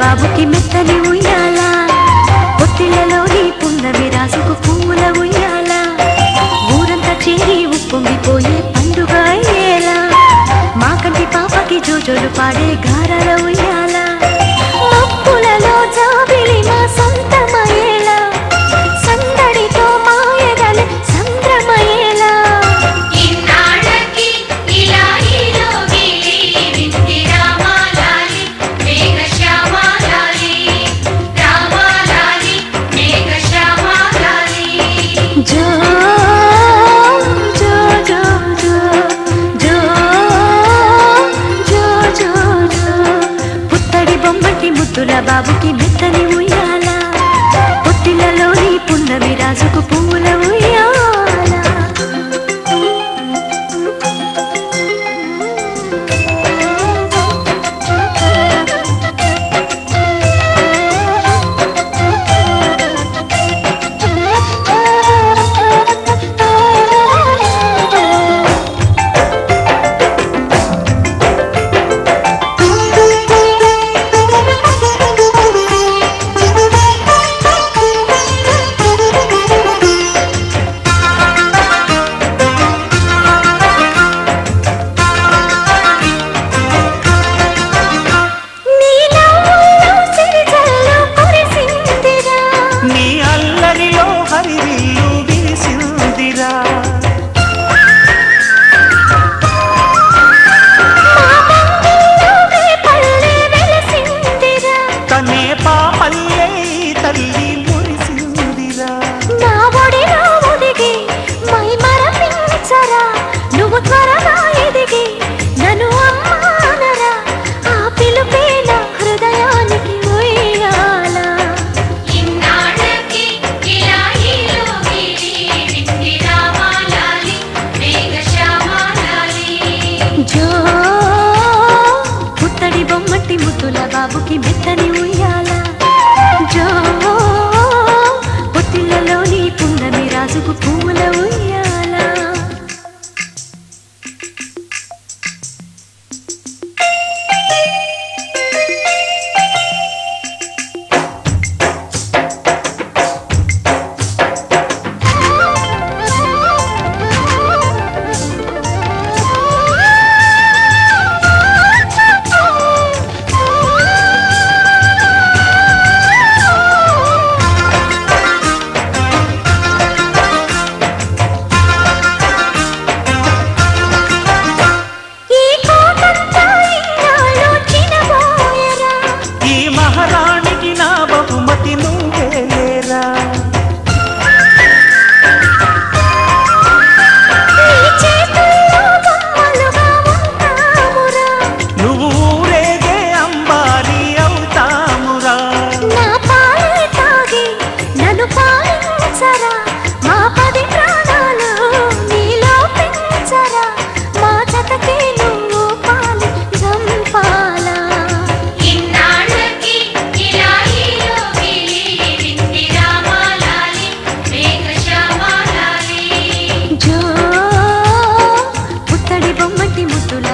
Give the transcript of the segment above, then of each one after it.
బాబుకి మెత్తని ఉయ్యాల, పొత్తిళ్లలోని పున్నమి రాసుకు పువ్వుల ఉయ్యాల, ఊరంతా చేరి ఉప్పొంగిపోయే పండుగ అయ్యేలా, మా కంటి పాపకి జోజోలు పాడే గారాల ఉయ్యాల, మబ్బులలో జాబిలి మా సొంతమయ్యేలా, సందడితో మాయగలి సంద్రమయ్యేలా. ముద్దుల బాబుకి మెత్తని ఉయ్యాల, పొత్తిళ్లలోని పున్నమి రాజుకు పువ్వుల ఉయ్యాల. ముద్దుల బాబుకి మెత్తని ఉయ్యాల, జో పొత్తిళ్లలోని పున్నమి రాజుకు పువ్వుల ఉయ్యాల.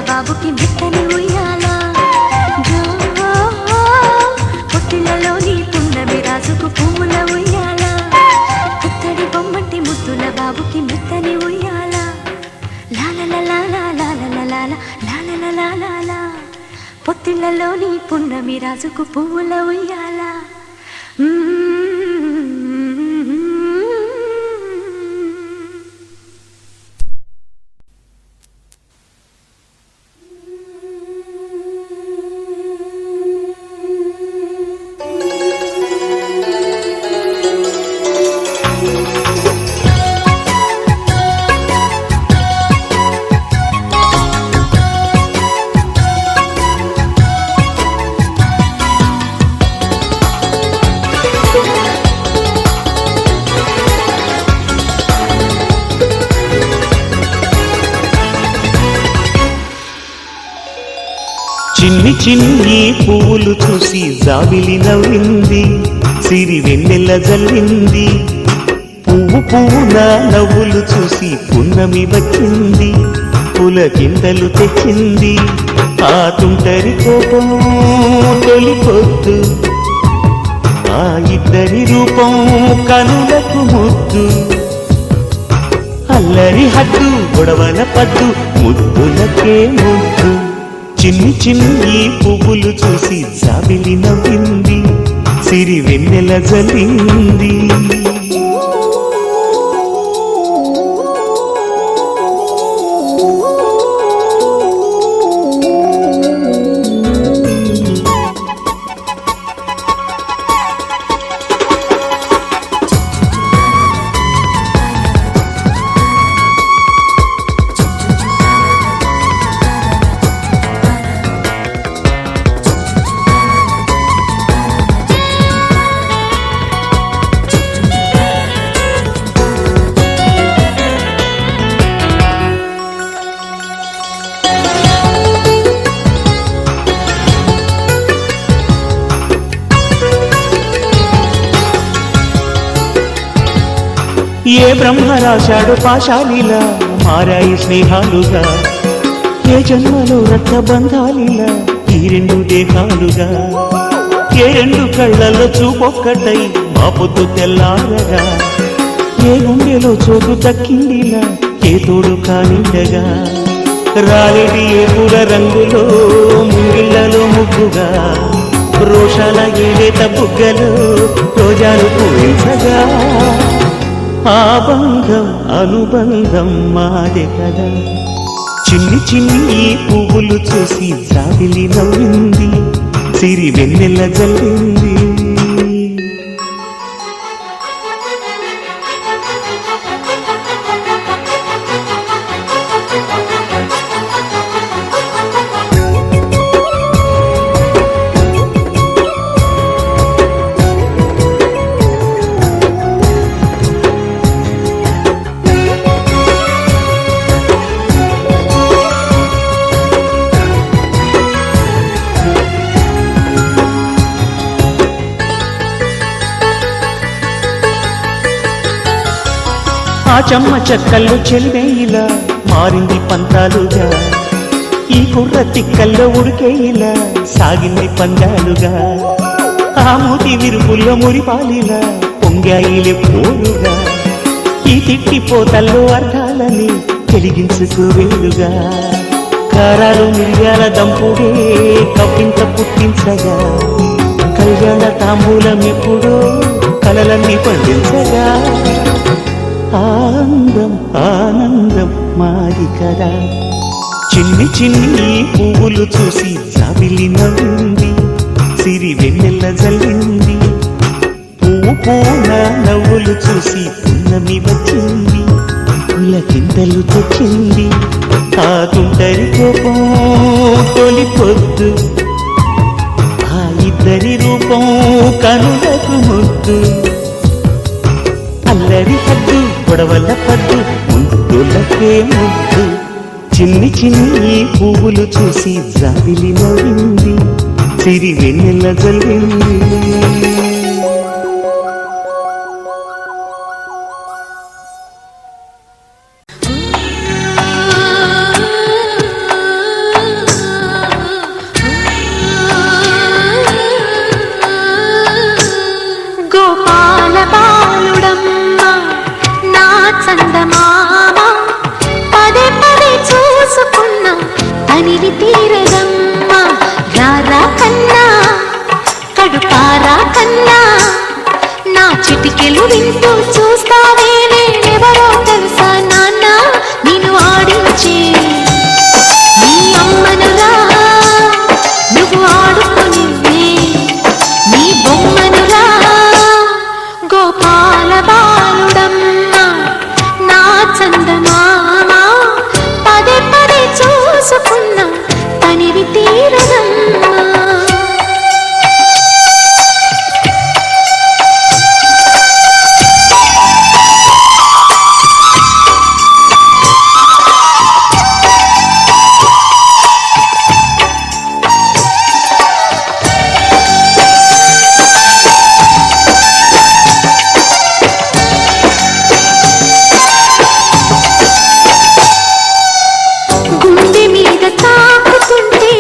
బాబుకి మెత్తని ఉయ్యాల, జో పొత్తిళ్లలోని పున్నమి రాజుకు పువ్వుల ఉయ్యాల, పుత్తడి బొమ్మంటి ముద్దుల బాబుకి మెత్తని ఉయ్యాల, లాలలా పొత్తిళ్లలోని పున్నమి రాజుకు పువ్వుల ఉయ్యాల. చిన్ని చిన్ని పువ్వులు చూసి జాబిలి నవ్వింది, సిరి వెన్నెల జల్లింది. పువ్వు పువ్వున నవ్వులు చూసి పున్నమి వచ్చింది, పులకింతలు తెచ్చింది. ఆ తుంటరి కోపం తొలి పొద్దు, ఆ ఇద్దరి రూపం కనులకు ముద్దు. అల్లరి హద్దు గొడవల పద్దు ముద్దులకే ముద్దు. చిన్ని చిన్ని పువ్వులు చూసి జాబిలి నవ్వింది, సిరి వెన్నెల జల్లింది. ఏ బ్రహ్మ రాశాడు పాశాలిలా మారాయి స్నేహాలుగా, ఏ జన్మలో రక్త బంధాలిలా ఈ రెండు దేహాలుగా. ఏ రెండు కళ్ళల్లో చూపొక్కటై మా పొద్దు తెల్లారగా, ఏ గుండెలో చోటు దక్కిందిలా ఏ తోడు కానిండగా. రాలేటి ఏ పూల రంగులో ముంగిళ్ళలో ముగ్గుగా, రోషాల ఏలేత బుగ్గలో రోజాలు పూయించగా. ఆ బంధం అనుబంధం మాదే కదా. చిన్ని చిన్ని పువ్వులు చూసి జాబిలి నవ్వింది, సిరి వెన్నెల జల్లింది. ఆ చెమ్మ చెక్కల్లో చెలివేయిలా మారింది పంతాలుగా, ఈ కుర్ర తిక్కల్లో ఉడికేయిలా సాగింది పందాలుగా. ఆ మూతి విరుపుల్లో మురిపాలిలా పొంగాయిలే పోరుగా, ఈ తిట్టిపోతల్లో అర్థాలని వెలిగించుకోవేలుగా. కారాలు మిరియాల దంపుడే కవ్వింత పుట్టించగా, కళ్యాణ తాంబూలం ఎప్పుడో కలలన్నీ పండించగా. ఆనందం ఆనందం మాది కదా. చిన్ని చిన్ని పువ్వులు చూసి జాబిలి నవ్వింది, సిరి వెన్నెల జల్లింది. పువ్వు పూల నవ్వులు చూసి పున్నమి వచ్చింది, పులకింతలు తెచ్చింది. ఆ తుంటరి కోపం తొలి పొద్దు, ఆ ఇద్దరి రూపం కనులకు ముద్దు. అల్లరి హద్దు గొడవల పద్దు ముద్దులకే ముద్దు. చిన్ని చిన్ని పువ్వులు చూసి జాబిలి నవ్వింది, సిరి వెన్నెల జల్లింది. గోపాల బాలుడమ్మ నా చందమామ, పదే పదే చూసుకున్న తనివి తీరదమ్మ. రారా కన్నా కడుపారా కన్నా, నా చిటికెలు వింటూ చూస్తావే నేనెవరో తెలుసా నాన్న. నేను ఆడించే నీ అమ్మనురా, నువ్వు ఆడుకుని నీ బొమ్మనురా. గోపాల బాలుడమ్మ నా చందమామ, పదే పదే చూసుకున్న తనివి తీరదమ్మ. గుండె మీద తాకుతుంటే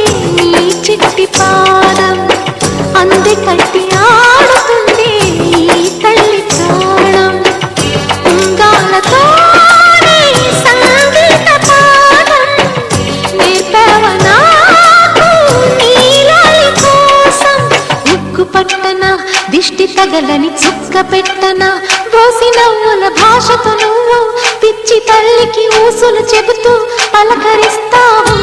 చుక్క పెట్టన దోసి నవ్వుల భాషతో నువ్వు పిచ్చి తల్లికి ఊసులు చెబుతూ పలకరిస్తావు.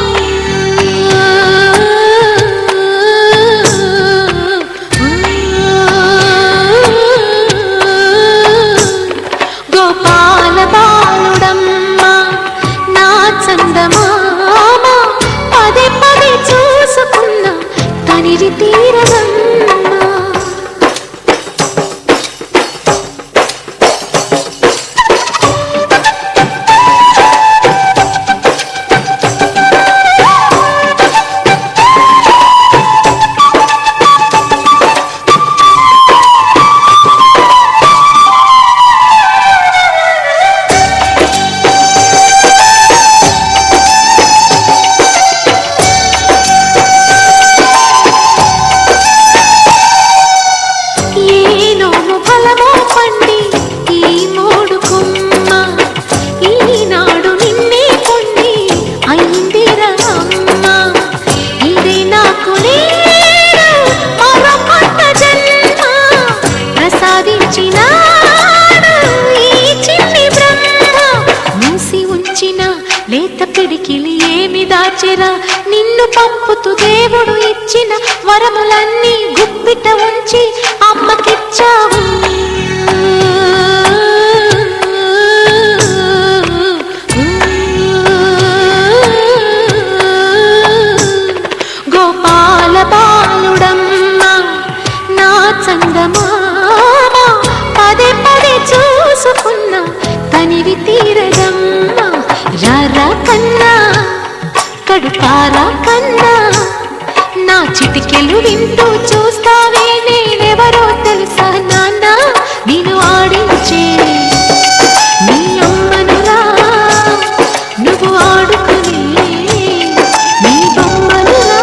గోపాల బాలుడమ్మ నా చందమామ పదే పదే చూసుకున్న తనివి తీరదమ్మ. లేత పిడికిలి ఏమి దాచెరా నిన్ను పంపుతూ దేవుడు ఇచ్చిన వరములన్నీ గుప్పిట ఉంచి అమ్మకిచ్చావు. గోపాల బాలుడమ్మ నా చందమామ పదే పదే చూసుకున్న తనివి తీరదమ్మ. రారా కన్నా కడుపారా కన్నా నా చిటికెలు వింటూ చూస్తావే నేనెవరో తెలుసా నాన్న నేను ఆడించే నీ అమ్మనురా నువ్వు ఆడుకునే నీ బొమ్మనురా.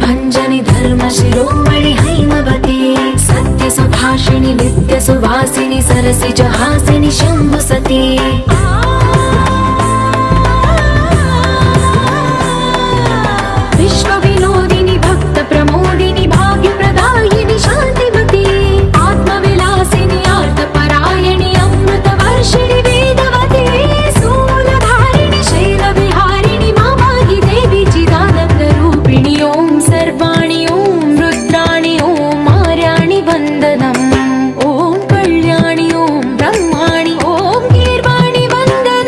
भंजनि धर्म शिरोमणि हैमवती सत्य सुभाषिणि नित्य सुवासिनि सरसिज हासिनि शंभु सती विश्व विनोदिनि भक्त प्रमोदिनि भाग्य प्रदायिनि शांतिमती आत्मविलासिनि आर्तपरायणि अमृत वर्षिणि वेदवती सूलधारिणि शैल विहारिणि मामाहि देवी चिदानंद रूपिणि ओम सर्वाणि ओम रुद्राणि ओम आर्याणि वंदनम् ओम कल्याणि ओम ब्रह्माणि ओम गीर्वाणि वंदनम्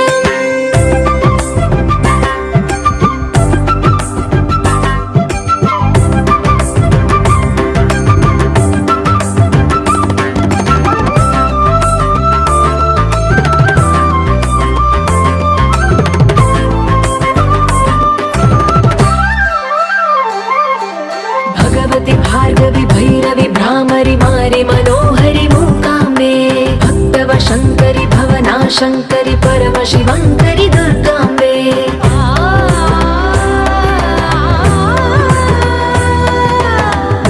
శంకరి పరమశివంకరి దుర్గాంబే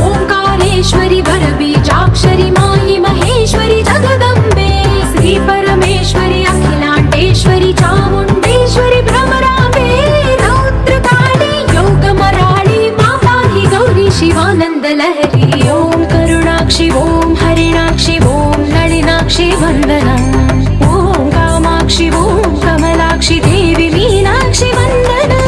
ఓంకారేశ్వరి వరబీజాక్షరి మాయి మహేశ్వరి జగదంబే శ్రీ పరమేశ్వరి అఖిలాండేశ్వరి చాముండేశ్వరి భ్రమరాంబే రౌద్రకాళి యోగమరాళి మా పాహి గౌరీ శివానందలహరి ఓం కరుణాక్షి ఓం హరిణాక్షి ఓం నళినాక్షి వందనం ఓం కామాక్షి ఓం కమలాక్షి దేవి మీనాక్షి వందనం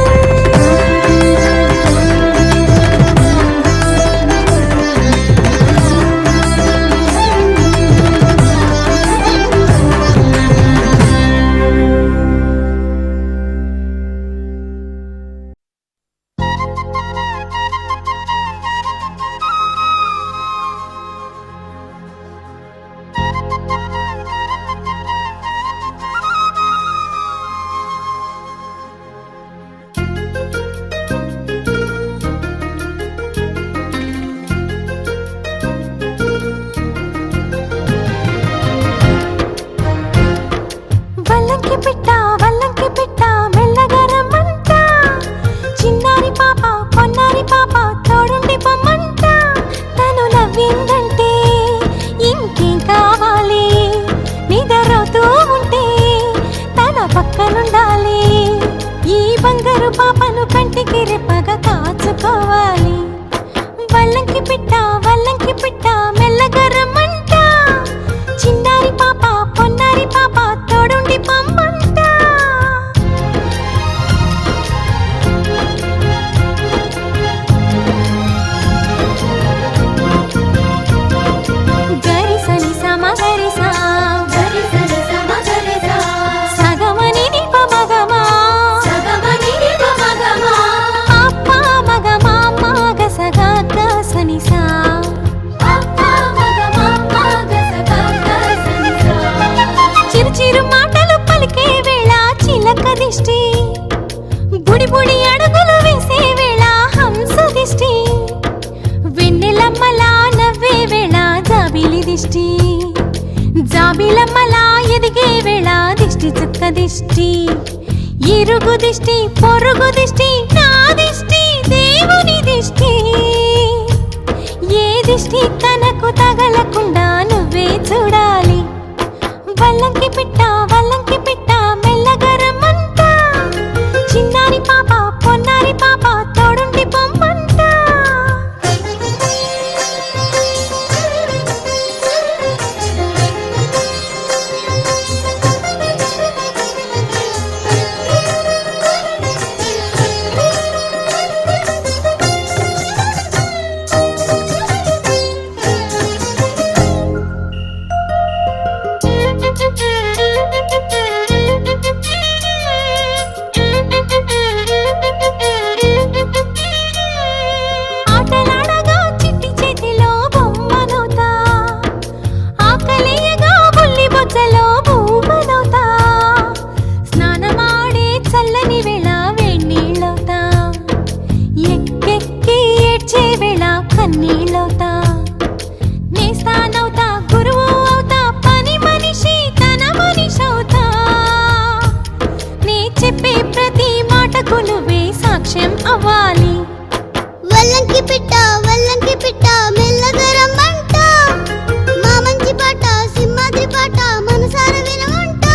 వల్లంకి పిట్ట మెల్లగా రమ్మంట చిన్నారి పాప పొన్నారి పాప తోడుండి పొమ్మంట తను నవ్విందంటే ఇంకేం కావాలి నిద్రపోతూ ఉంటే తన పక్కనుండాలి ఈ బంగారు పాపను కంటికి రెప్పగా కాచుకోవాలి వల్లంకి పిట్ట మెల్లగా రమ్మంట చిన్నారి పాప పొన్నారి పాప తోడుండి పొమ్మంట గరిసని సమగరిసా సగమని నిప మగమా అప్ప మగమా మగ సగా గసనిసా చిరు మాటలు పలికే వేళ చిలక దిష్టి బుడి బుడి అడుగులు వేసే వేళ హంస దిష్టి వెన్నెలమ్మలా నవ్వే వేళ జాబిలి దిష్టి జాబిలమ్మలా ఎదిగే వేళ దిష్టి చుక్క దిష్టి ఇరుగు దిష్టి పొరుగు దిష్టి నా దిష్టి దేవుని దిష్టి ఏ దిష్టి తనకు తగలకుండా నువ్వే చూడాలి వల్లంకి పిట్ట మెల్లగా రమ్మంట చిన్నారి పాప పొన్నారి పాప తోడుండి పొమ్మంట ఆటలాడగా చిట్టి చేతిలో బొమ్మనవుతా ఆకలియగా బుల్లి బొజ్జలో భూమనవుతా స్నానమాడే చల్లని వేళ వేణీళ్ళవుతా ఎక్కెక్కి ఏడ్చే వేళ కన్నీళ్ళవుతా నేస్తానవుతా గురువు అవుతా పని మనిషి తన మనిషవుతా నే చెప్పే ప్రతి మాటకు నువ్వే సాక్ష్యం అవ్వాలి వల్లంకి పిట్ట మెల్లగా రమ్మంట మా మంచి పాట సింహాద్రి పాట మనసార వినమంట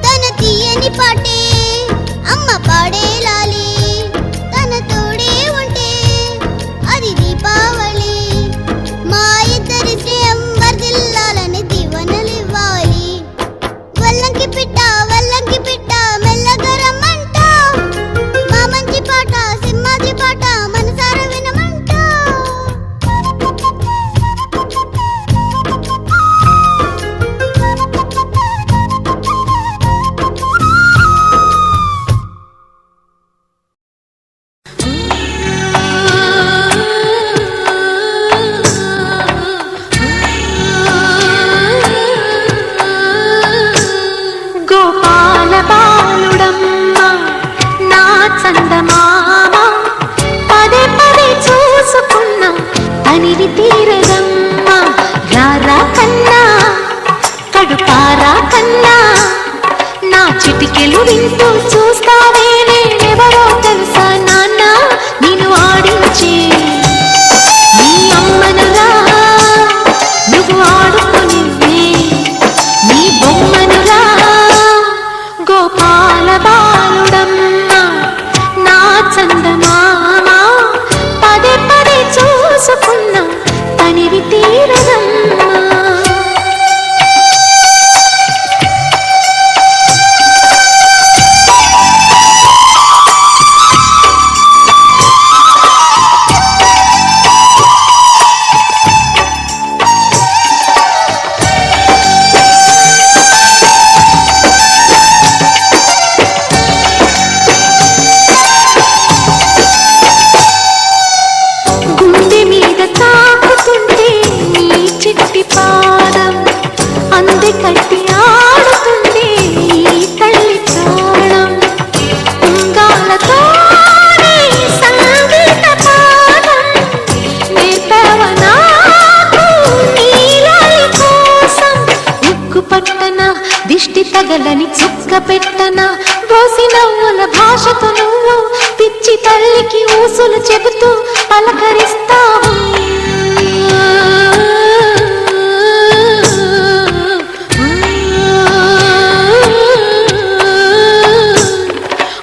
తన తీయని పాటే అమ్మ పాడే లాలి తన తోడే ఉంటే అది దీపావళి మా ఇద్దరి శ్రేయం వర్ధిల్లాలని దీవెనలివ్వాలి వల్లంకి పిట్ట మెల్లగా రమ్మంట మా మంచి పాట సింహాద్రి పాట మనసార వినమంట గోపాల బాలుడమ్మ నా చందమామ పదే పదే చూసుకున్నా అనివి తీరదమ్మ రారా కన్నా కడుపారా కన్నా వింటూ చూస్తావే నేనెవరో తెలుసా నాన్న నిన్ను ఆడించే నీ అమ్మనురా నువ్వు ఆడుకునివ్వే నీ బొమ్మనురా గోపాల బాలుడమ్మ నా చందమామ పదే పదే చూసుకున్న తనివి తీరదమ్మా కట్టి ఆడుతుంది తల్లి ప్రాణం ఉంగాలతోనే సంగీత పాదం నేర్పవ నాకు నీలాలి కోసం ఉక్కు పట్టన దిష్టి తగలని చుక్క పెట్టన దోసి నవ్వుల భాషతో నువ్వు పిచ్చి తల్లికి ఊసులు చెబుతూ పలకరిస్తావు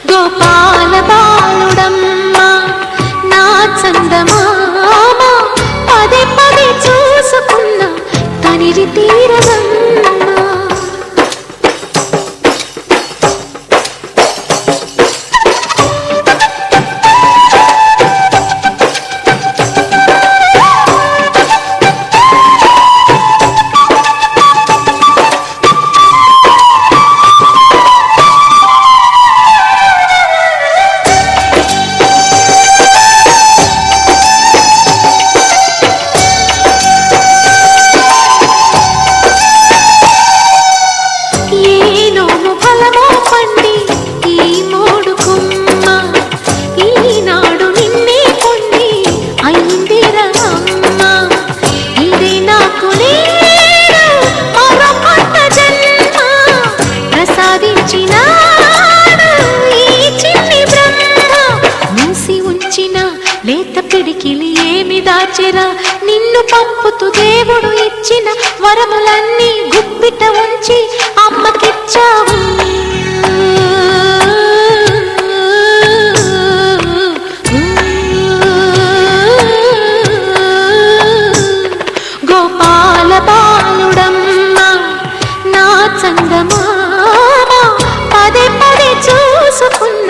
గోపాల బాలుడమ్మ నా చందమామ పదే పదే చూసుకున్న తనివి తీరదమ్మా లేత పిడికిలి ఏమి దాచెరా నిన్ను పంపుతూ దేవుడు ఇచ్చిన వరములన్నీ గుప్పిట ఉంచి అమ్మకిచ్చావు గోపాల బాలుడమ్మ నా చందమామ పదే పదే చూసుకున్న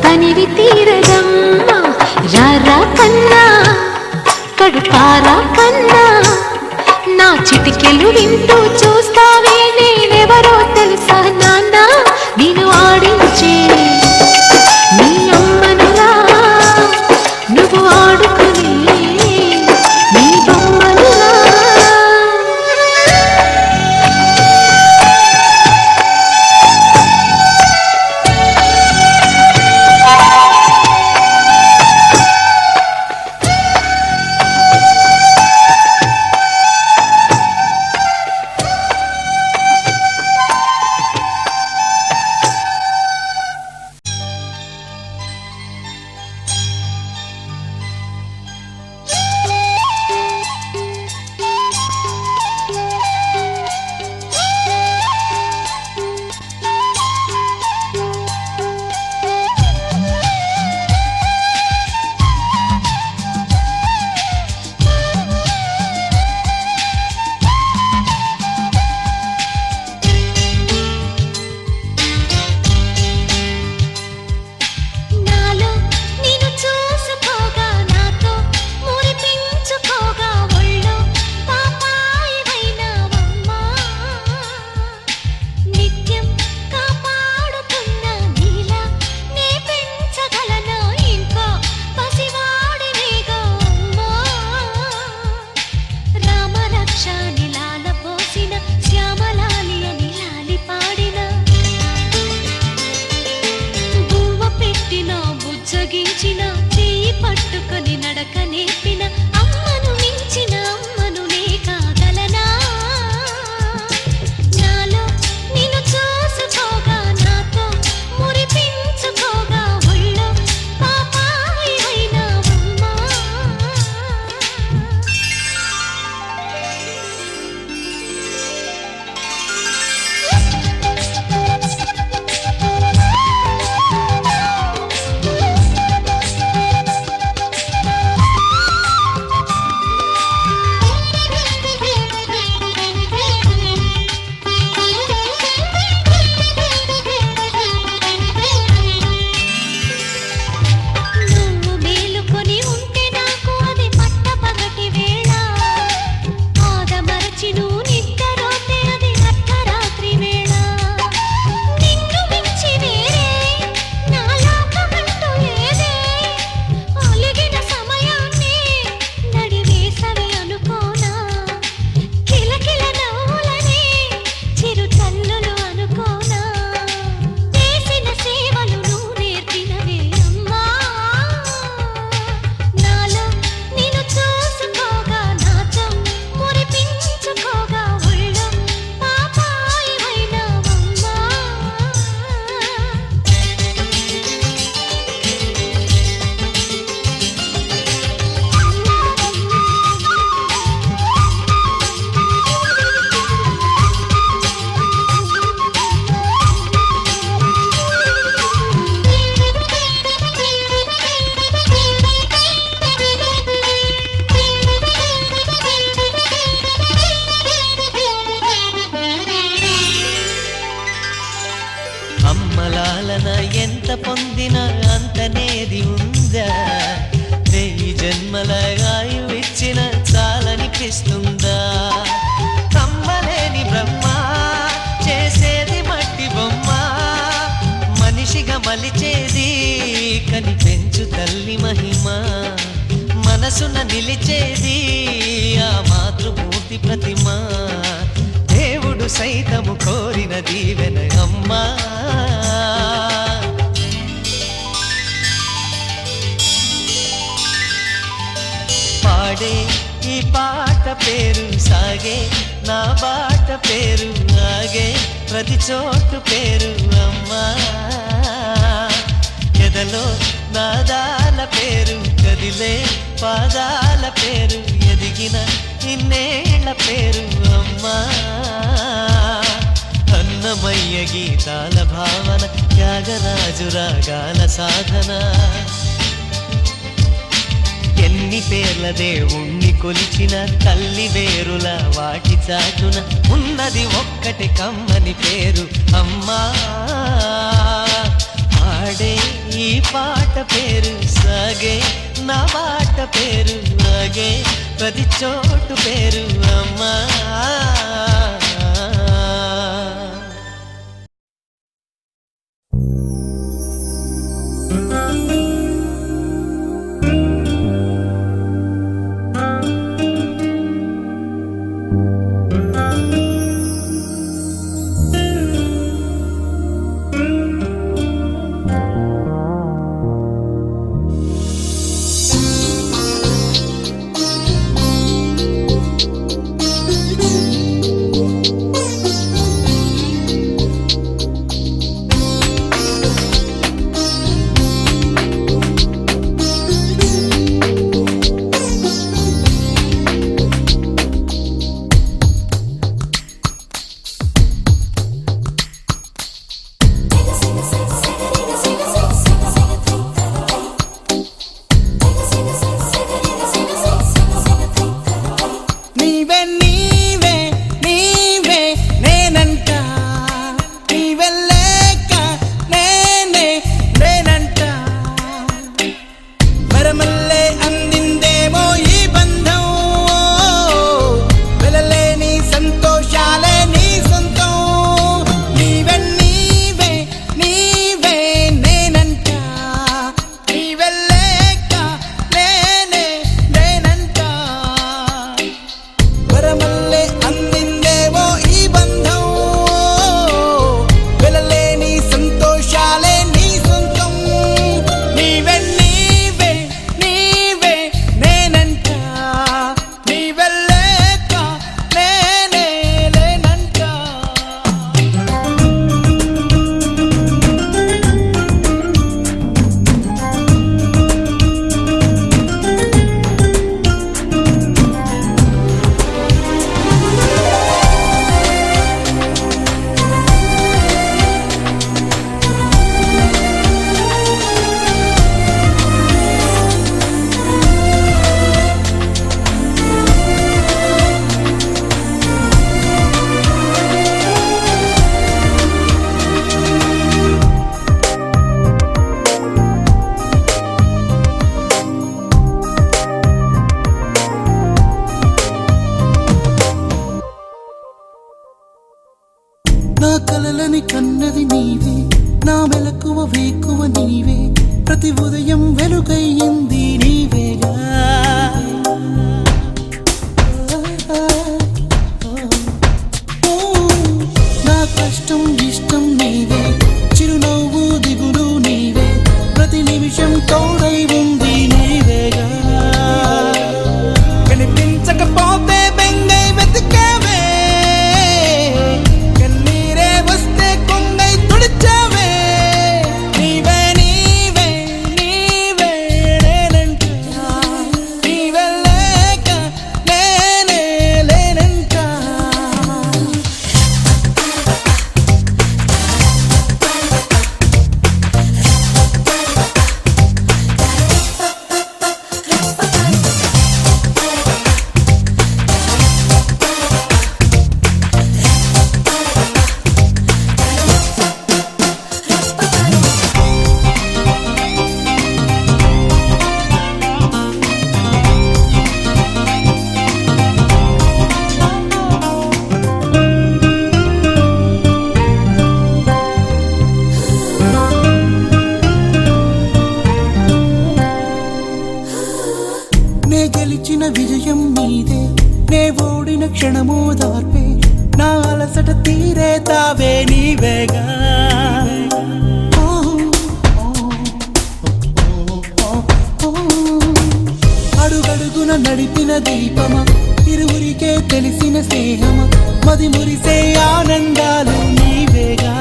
తనివి తీరదమ్మా రారా కన్నా కడుపారా కన్నా నా చిటికెలు వింటూ చూస్తావే నేనెవరో తెలుసా నాన్న నేను ఆడించే నీ అమ్మనురా నువ్వు ఆడుకుని నీ బొమ్మనురా అంతనేది ఉందా వెయ్యి జన్మల ఆయువిచ్చిన చాలనిపిస్తుందా కమ్మలేని బ్రహ్మ చేసేది మట్టి బొమ్మ మనిషిగా మలిచేది కనిపెంచు తల్లి మహిమ మనసున నిలిచేది ఆ మాతృమూర్తి ప్రతిమ దేవుడు సైతము కోరిన దీవెన అమ్మా పాడే ఈ పాట పేరు సాగే నా బాట పేరు ఆగే ప్రతి చోటు పేరు అమ్మా ఎదలో నాదాల పేరు కదిలే పాదాల పేరు ఎదిగిన ఇన్నేళ్ల పేరు అమ్మా అన్నమయ్య గీతాల భావన త్యాగరాజు రాగాల సాధన ఎన్ని పేర్ల దేవుణ్ణి కొలిచిన తల్లి వేరుల వాటి చాటున ఉన్నది ఒక్కటి కమ్మని పేరు అమ్మా పాడే ఈ పాట పేరు సాగే నా బాట పేరు ఆగే ప్రతి చోటు పేరు అమ్మా కలలని కన్నది నీవే నా మెలకువ వేకువ నీవే ప్రతి ఉదయం వెలుగయ్యింది నీవేగా నా కష్టం ఇష్టం నీవే చిరునవ్వు దిగులు నీవే ప్రతి నిమిషం తోడై ఉంది నీవేగా కనిపించకపోతే బెంగై వెతికావే గెలిచిన విజయం నీదే, నే ఓడిన క్షణమో దార్పే, నా అలసట తీరే తావే నీవేగా. అడుగడుగున నడిపిన దీపమా, ఇరువురికే తెలిసిన స్నేహమా, మది మురిసే ఆనందాలు నీవేగా.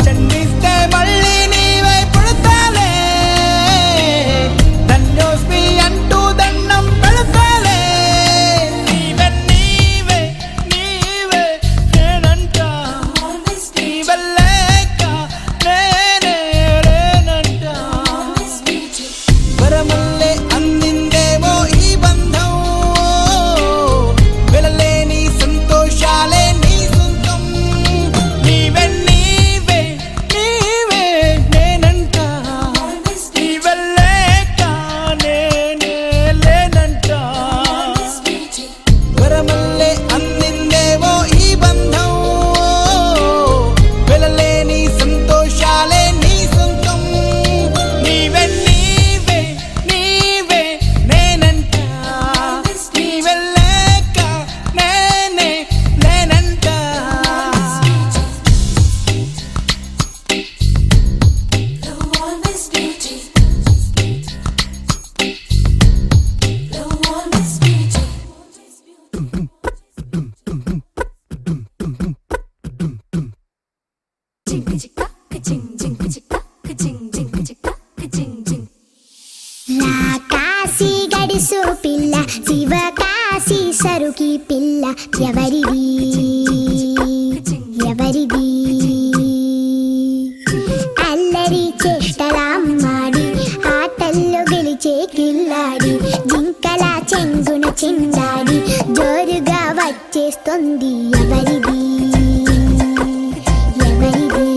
జన్మిస్తే మళ్ళీ నీవై పుడతాలే, ధన్యోస్మి అంటూ దండం పెడతాలే. నీవే నీవే నీవే నేనంట, నీవల్లేక నేనే లేనంట. వరమల్లే అందిందేమో ఈ బంధం, వెలలేని సంతోషాలే నీ సొంతం. నీవే నీవే నీవే నేనంట, నీవల్లేక నేనే లేనంట. వరమల్లే అందిందేమో ఈ బంధం, వెలలేని సంతోషాలే నీ సొంతం. నీవే నీవే నీవే నేనంట, నీవల్లేక నేనే లేనంట. కాశీ గడిసు పిల్ల, శివ కాశీ సరుకి పిల్ల, ఎవరిది ఎవరిది? అల్లరి చేష్టలామ్మాడి, ఆటల్లో గెలిచే కిల్లాడి, జింకల చెంగున చిందాడి, జోరుగా వచ్చేస్తుంది ఎవరిది ఎవరిది?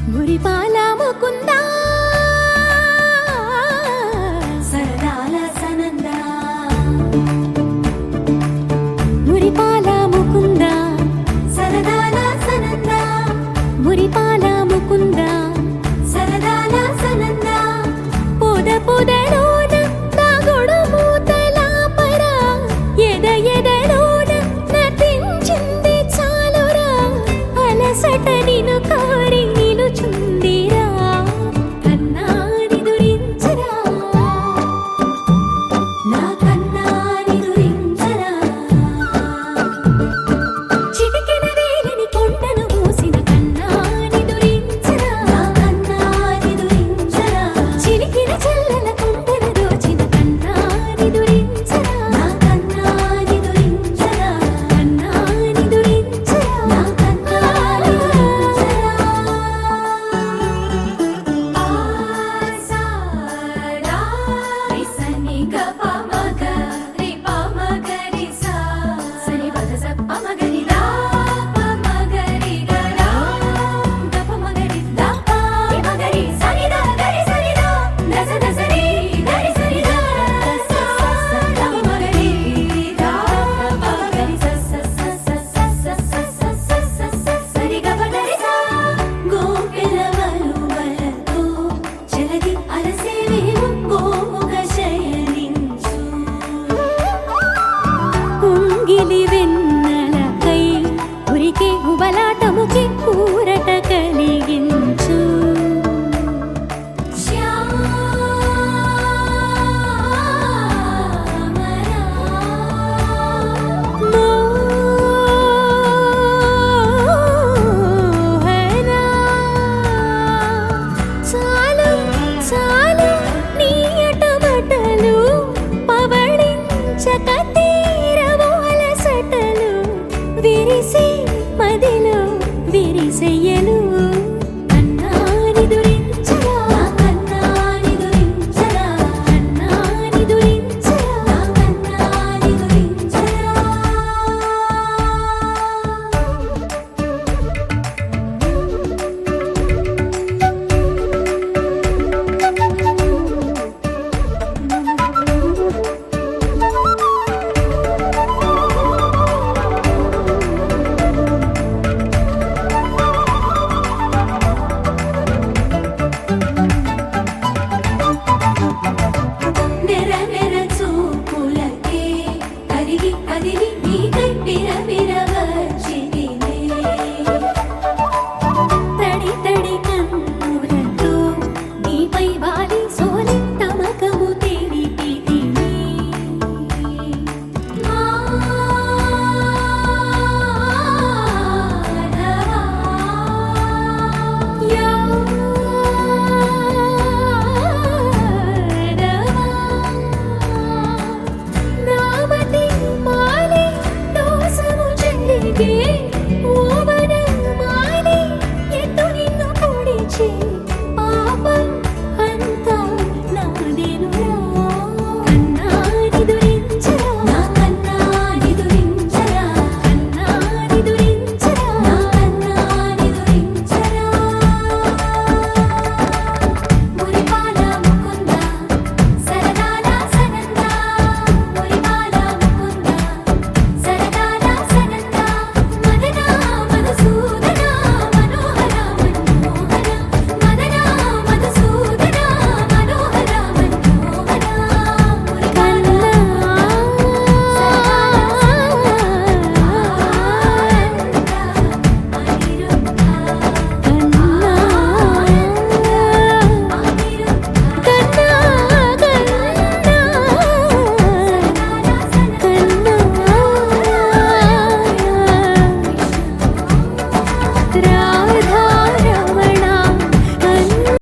మురిపాల